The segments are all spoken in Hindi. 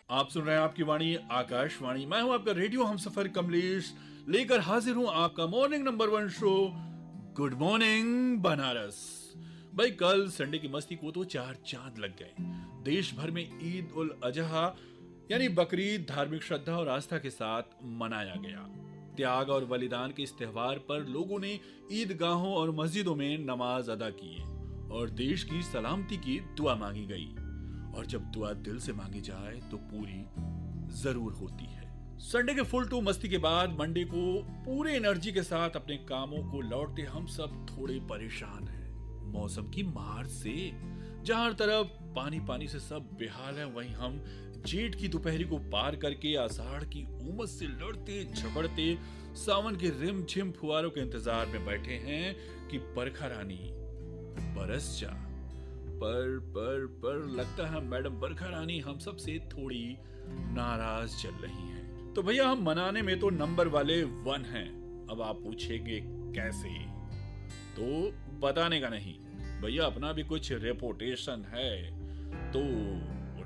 आप सुन रहे हैं आपकी वाणी आकाशवाणी। मैं हूं आपका रेडियो हमसफर कमलेश, लेकर हाजिर हूं आपका morning number 1 show good morning Banaras. भाई कल संडे की मस्ती को तो 4 चांद लग गए। देश भर में ईद उल अजहा यानी बकरीद धार्मिक श्रद्धा और आस्था के साथ मनाया गया। त्याग और बलिदान के इस त्योहार पर लोगों ने ईदगाहों और मस्जिदों में नमाज अदा किए और देश की सलामती की दुआ मांगी गई। और जब दुआ दिल से मांगी जाए तो पूरी जरूर होती है। संडे के फुल टू मस्ती के बाद मंडे को पूरे एनर्जी के साथ अपने कामों को लौटते हम सब थोड़े परेशान हैं मौसम की मार से। जहां हर तरफ पानी पानी से सब बेहाल है, वहीं हम जेठ की दोपहरी को पार करके आषाढ़ की उमस से लड़ते झगड़ते सावन के रिमझिम फुहारों के इंतजार में बैठे हैं कि बरखा रानी बरस जा। पर लगता है मैडम बरखा रानी हम सब से थोड़ी नाराज चल रही हैं। तो भैया हम मनाने में तो नंबर वाले 1 हैं। अब आप पूछेंगे कैसे, तो बताने का नहीं भैया, अपना भी कुछ रेपुटेशन है, तो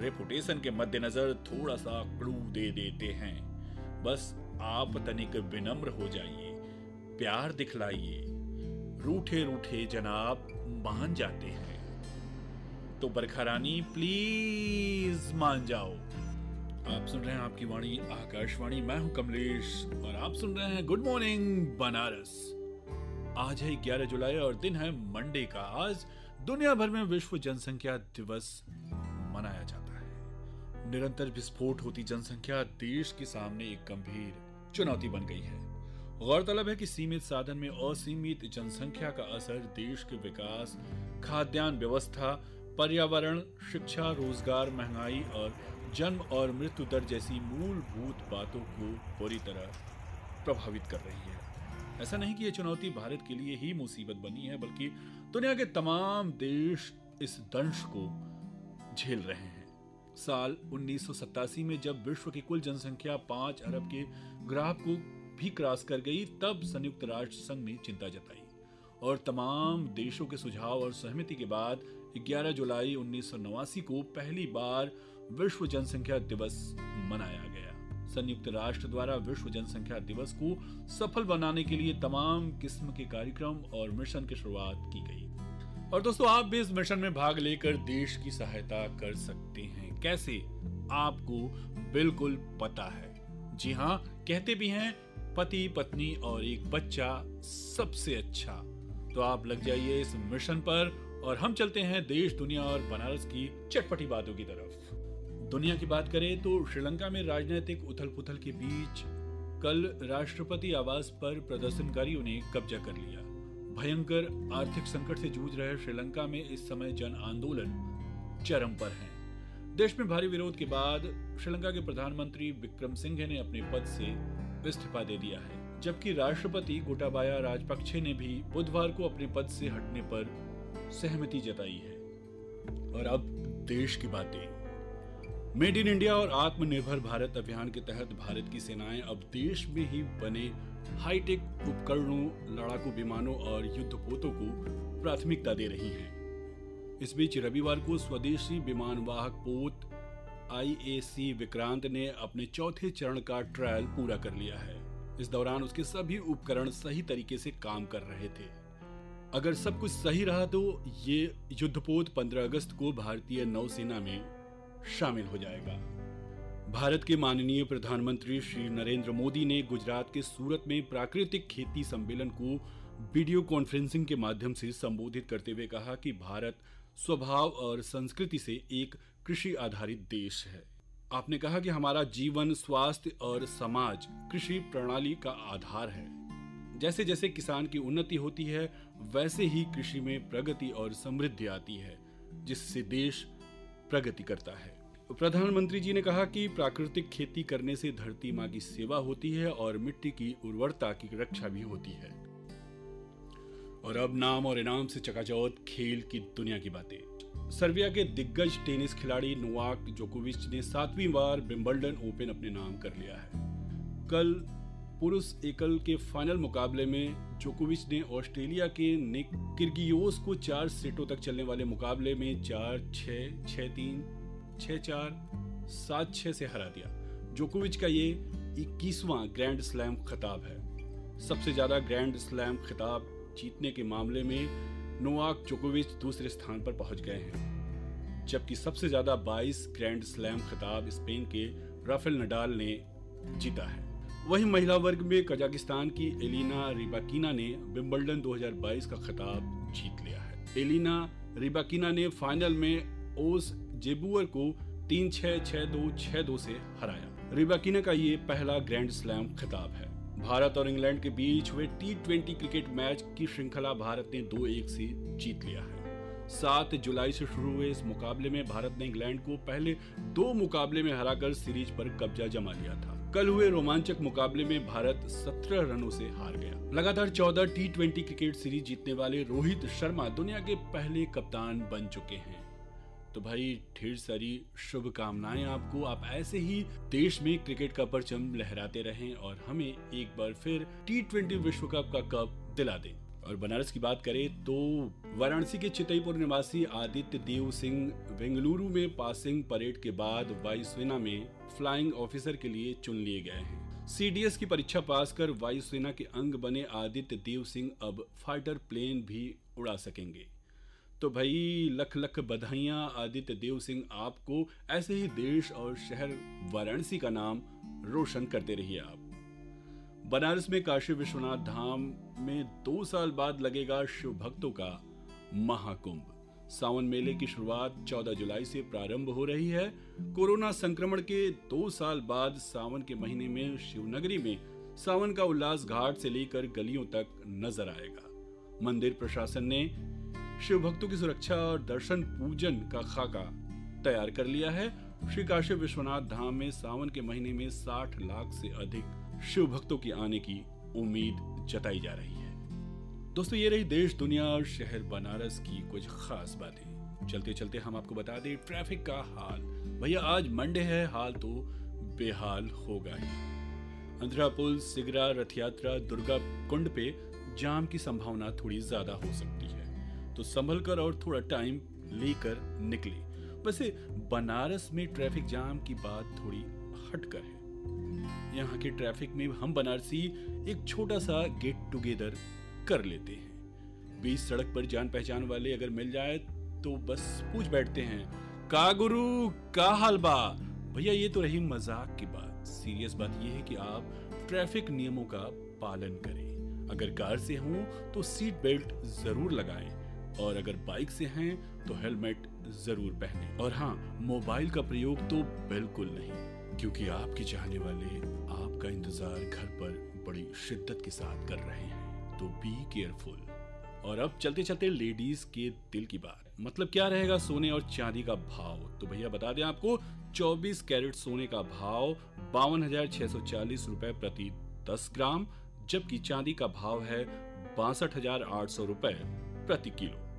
रेपुटेशन के मद्देनजर थोड़ा सा क्लू दे देते हैं। बस आप तनिक विनम्र हो जाइए, प्यार दिखलाइए, रूठे रूठे जनाब मान जाते हैं। तो बरखा रानी प्लीज मान जाओ। आप सुन रहे हैं आपकी वाणी आकाशवाणी, मैं हूं कमलेश और आप सुन रहे हैं गुड मॉर्निंग बनारस। आज है 11 जुलाई और दिन है मंडे का। आज दुनिया भर में विश्व जनसंख्या दिवस मनाया जाता है। निरंतर विस्फोट होती जनसंख्या देश के सामने एक गंभीर चुनौती बन गई है। गौरतलब है कि सीमित साधन में असीमित जनसंख्या का असर देश के विकास, खाद्यान्न व्यवस्था, पर्यावरण, शिक्षा, रोजगार, महंगाई और जन्म और मृत्यु दर जैसी मूलभूत बातों को पूरी तरह प्रभावित कर रही है। ऐसा नहीं कि यह चुनौती भारत के लिए ही मुसीबत बनी है, बल्कि दुनिया के तमाम देश इस दंश को झेल रहे हैं। साल 1987 में जब विश्व की कुल जनसंख्या 5 अरब के ग्राफ को भी क्रॉस कर गई, तब संयुक्त राष्ट्र संघ ने चिंता जताई और तमाम देशों के सुझाव और सहमति के बाद 11 जुलाई 1989 को पहली बार विश्व जनसंख्या दिवस मनाया गया। संयुक्त राष्ट्र द्वारा विश्व जनसंख्या दिवस को सफल बनाने के लिए तमाम किस्म के कार्यक्रम और मिशन की शुरुआत की गई। और दोस्तों, आप भी इस मिशन में भाग लेकर देश की सहायता कर सकते हैं। कैसे, आपको बिल्कुल पता है। जी हाँ, कहते भी हैं पति पत्नी और एक बच्चा सबसे अच्छा। तो आप लग जाइए इस मिशन पर और हम चलते हैं देश, दुनिया और बनारस की चटपटी बातों की तरफ। दुनिया की बात करें तो श्रीलंका में राजनीतिक उथल पुथल के बीच कल राष्ट्रपति आवास पर प्रदर्शनकारियों ने कब्जा कर लिया। भयंकर आर्थिक संकट से जूझ रहे श्रीलंका में इस समय जन आंदोलन चरम पर है। देश में भारी विरोध के बाद श्रीलंका के प्रधानमंत्री विक्रमसिंघे ने अपने पद से इस्तीफा दे दिया है, जबकि राष्ट्रपति गोटाबाया राजपक्षे ने भी बुधवार को अपने पद से हटने पर सहमति जताई है। और अब देश की बातें। मेड इन इंडिया और आत्मनिर्भर भारत अभियान के तहत भारत की सेनाएं अब देश में ही बने हाईटेक उपकरणों, लड़ाकू विमानों और युद्धपोतों को प्राथमिकता दे रही हैं। इस बीच रविवार को स्वदेशी विमान वाहक पोत IAC विक्रांत ने अपने चौथे चरण का ट्रायल पूरा कर लिया है। इस दौरान उसके सभी उपकरण सही तरीके से काम कर रहे थे। अगर सब कुछ सही रहा तो ये युद्धपोत 15 अगस्त को भारतीय नौसेना में शामिल हो जाएगा। भारत के माननीय प्रधानमंत्री श्री नरेंद्र मोदी ने गुजरात के सूरत में प्राकृतिक खेती सम्मेलन को वीडियो कॉन्फ्रेंसिंग के माध्यम से संबोधित करते हुए कहा कि भारत स्वभाव और संस्कृति से एक कृषि आधारित देश है। आपने कहा कि हमारा जीवन, स्वास्थ्य और समाज कृषि प्रणाली का आधार है। जैसे जैसे किसान की उन्नति होती है, वैसे ही कृषि में प्रगति और समृद्धि आती है, जिससे देश प्रगति करता है। प्रधानमंत्री जी ने कहा कि प्राकृतिक खेती करने से धरती माँ की सेवा होती है और मिट्टी की उर्वरता की रक्षा भी होती है। और अब नाम और इनाम से चकाचौंध खेल की दुनिया की बातें। सर्बिया के दिग्गज टेनिस खिलाड़ी नोवाक जोकोविच ने 7वीं बार विंबलडन ओपन अपने नाम कर लिया है। कल पुरुष एकल के फाइनल मुकाबले में जोकोविच ने ऑस्ट्रेलिया के निक किर्गियोस को 4 सेटों तक चलने वाले मुकाबले में 4-6, 6-3, 6-4, 7-6 से हरा दिया। जोकोविच का ये 21वां ग्रैंड स्लैम खिताब है। सबसे ज्यादा ग्रैंड स्लैम खिताब जीतने के मामले में नोवाक जोकोविच दूसरे स्थान पर पहुंच गए हैं, जबकि सबसे ज्यादा 22 ग्रैंड स्लैम खिताब स्पेन के राफेल नडाल ने जीता है। वहीं महिला वर्ग में कजाकिस्तान की एलिना रिबाकिना ने विंबलडन 2022 का खिताब जीत लिया है। एलिना रिबाकिना ने फाइनल में ओस जेबुअर को 3-6, 6-2, 6-2 से हराया। रिबाकिना का ये पहला ग्रैंड स्लैम खिताब है। भारत और इंग्लैंड के बीच हुए T20 क्रिकेट मैच की श्रृंखला भारत ने 2-1 से जीत लिया है। 7 जुलाई से शुरू हुए इस मुकाबले में भारत ने इंग्लैंड को पहले 2 मुकाबले में हराकर सीरीज पर कब्जा जमा लिया था। कल हुए रोमांचक मुकाबले में भारत 17 रनों से हार गया। लगातार 14 T20 क्रिकेट सीरीज जीतने वाले रोहित शर्मा दुनिया के पहले कप्तान बन चुके हैं। तो भाई ढेर सारी शुभकामनाएं आपको। आप ऐसे ही देश में क्रिकेट का परचम लहराते रहें और हमें एक बार फिर T20 विश्व कप का कप दिला दें। और बनारस की बात करें तो वाराणसी के चितईपुर निवासी आदित्य देव सिंह बेंगलुरु में पासिंग परेड के बाद वायुसेना में फ्लाइंग ऑफिसर के लिए चुन लिए गए हैं। CDS की परीक्षा पास कर वायुसेना के अंग बने आदित्य देव सिंह अब फाइटर प्लेन भी उड़ा सकेंगे। तो भाई लख लख बधाइयां आदित्य देव सिंह आपको। ऐसे ही देश और शहर वाराणसी का नाम रोशन करते रहिए आप। बनारस में काशी विश्वनाथ धाम में 2 साल बाद लगेगा शिव भक्तों का महाकुंभ। सावन मेले की शुरुआत 14 जुलाई से प्रारंभ हो रही है। कोरोना संक्रमण के 2 साल बाद सावन के महीने में शिवनगरी में सावन का उल्लास घाट से लेकर गलियों तक नजर आएगा। मंदिर प्रशासन ने शिव भक्तों की सुरक्षा और दर्शन पूजन का खाका तैयार कर लिया है। श्री काशी विश्वनाथ धाम में सावन के महीने में 60 लाख से अधिक शिव भक्तों की आने की उम्मीद जताई जा रही है। दोस्तों ये रही देश दुनिया और शहर बनारस की कुछ खास बातें। चलते चलते हम आपको बता दें ट्रैफिक का हाल। भैया आज मंडे है, हाल तो बेहाल होगा ही। अंधरा पुल, सिगरा, रथ यात्रा, दुर्गा कुंड पे जाम की संभावना थोड़ी ज्यादा हो सकती है, तो संभल कर और थोड़ा टाइम लेकर निकले। वैसे बनारस में ट्रैफिक जाम की बात थोड़ी हटकर है। यहाँ के ट्रैफिक में हम बनारसी एक छोटा सा गेट टुगेदर कर लेते हैं। बीच सड़क पर जान पहचान वाले अगर मिल जाए तो बस पूछ बैठते हैं, का गुरु का हाल बा। भैया ये तो रही मजाक की बात। सीरियस बात ये है कि आप ट्रैफिक नियमों का पालन करें। अगर कार से हों तो सीट बेल्ट जरूर लगाएं और अगर बाइक से हैं तो हेलमेट जरूर पहनें। और हाँ, मोबाइल का प्रयोग तो बिल्कुल नहीं, क्योंकि आपके चाहने वाले आपका इंतजार घर पर बड़ी शिद्दत के साथ कर रहे हैं, तो बी केयरफुल। और अब चलते चलते लेडीज के दिल की बात, मतलब क्या रहेगा सोने और चांदी का भाव। तो भैया बता दें आपको, 24 कैरेट सोने का भाव 52,640 रुपए प्रति 10 ग्राम, जबकि चांदी का भाव है 62,800 रुपए प्रति किलो।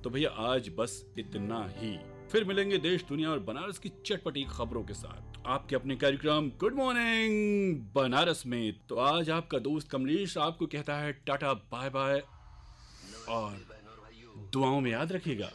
तो भैया आज बस इतना ही। फिर मिलेंगे देश दुनिया और बनारस की चटपटी खबरों के साथ आपके अपने कार्यक्रम गुड मॉर्निंग बनारस में। तो आज आपका दोस्त कमलेश आपको कहता है टाटा बाय बाय और दुआओं में याद रखिएगा।